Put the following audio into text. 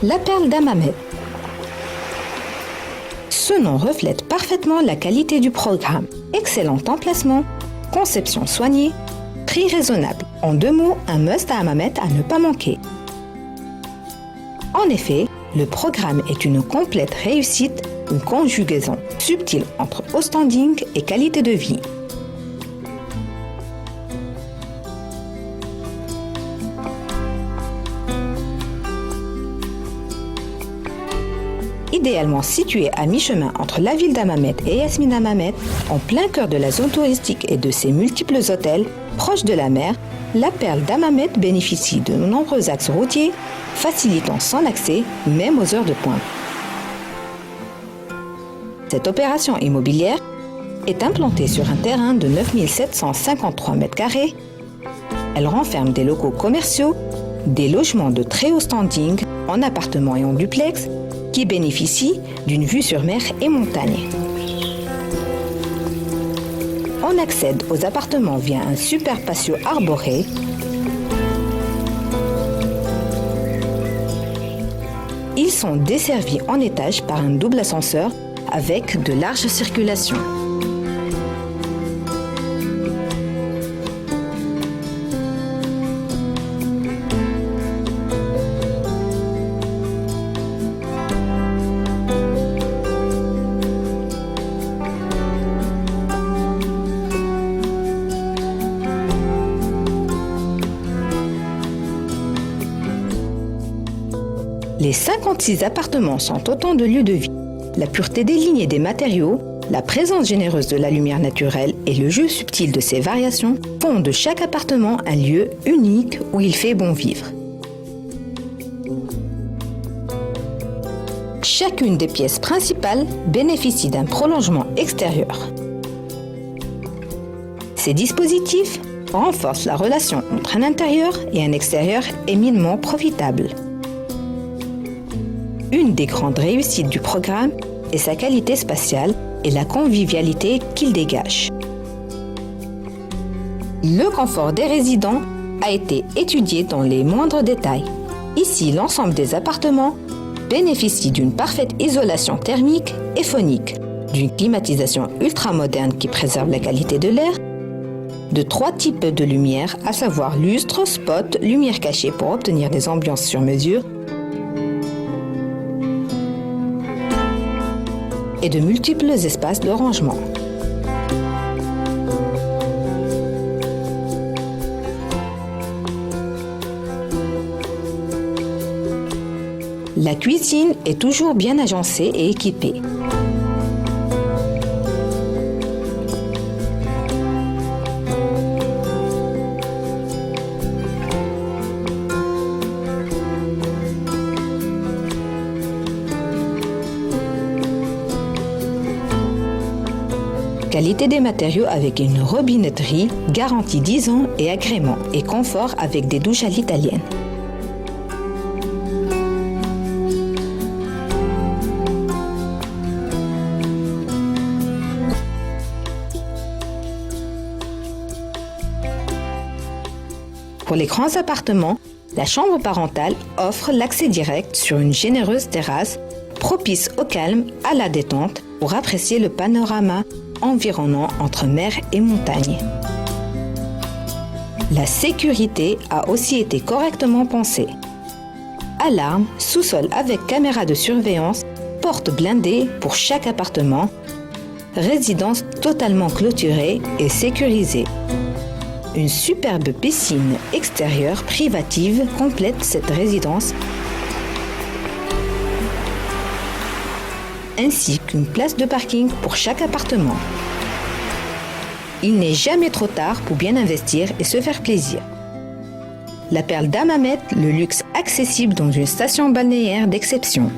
La perle d'Hammamet. Ce nom reflète parfaitement la qualité du programme. Excellent emplacement, conception soignée, prix raisonnable. En 2 mots, un must à Hammamet à ne pas manquer. En effet, le programme est une complète réussite, une conjugaison subtile entre haut standing et qualité de vie. Idéalement situé à mi-chemin entre la ville d'Hammamet et Yasmine Hammamet, en plein cœur de la zone touristique et de ses multiples hôtels, proche de la mer, la perle d'Hammamet bénéficie de nombreux axes routiers, facilitant son accès même aux heures de pointe. Cette opération immobilière est implantée sur un terrain de 9753 m². Elle renferme des locaux commerciaux, des logements de très haut standing en appartements et en duplex, qui bénéficie d'une vue sur mer et montagne. On accède aux appartements via un super patio arboré. Ils sont desservis en étage par un double ascenseur avec de larges circulations. Les 56 appartements sont autant de lieux de vie. La pureté des lignes et des matériaux, la présence généreuse de la lumière naturelle et le jeu subtil de ses variations font de chaque appartement un lieu unique où il fait bon vivre. Chacune des pièces principales bénéficie d'un prolongement extérieur. Ces dispositifs renforcent la relation entre un intérieur et un extérieur éminemment profitable. Une des grandes réussites du programme est sa qualité spatiale et la convivialité qu'il dégage. Le confort des résidents a été étudié dans les moindres détails. Ici, l'ensemble des appartements bénéficie d'une parfaite isolation thermique et phonique, d'une climatisation ultramoderne qui préserve la qualité de l'air, de 3 types de lumière, à savoir lustre, spot, lumière cachée pour obtenir des ambiances sur mesure, et de multiples espaces de rangement. La cuisine est toujours bien agencée et équipée. Qualité des matériaux avec une robinetterie, garantie 10 ans et agrément et confort avec des douches à l'italienne. Pour les grands appartements, la chambre parentale offre l'accès direct sur une généreuse terrasse propice au calme, à la détente pour apprécier le panorama environnant entre mer et montagne. La sécurité a aussi été correctement pensée. Alarme, sous-sol avec caméra de surveillance, porte blindée pour chaque appartement, résidence totalement clôturée et sécurisée. Une superbe piscine extérieure privative complète cette résidence, ainsi qu'une place de parking pour chaque appartement. Il n'est jamais trop tard pour bien investir et se faire plaisir. La perle d'Hammamet, le luxe accessible dans une station balnéaire d'exception.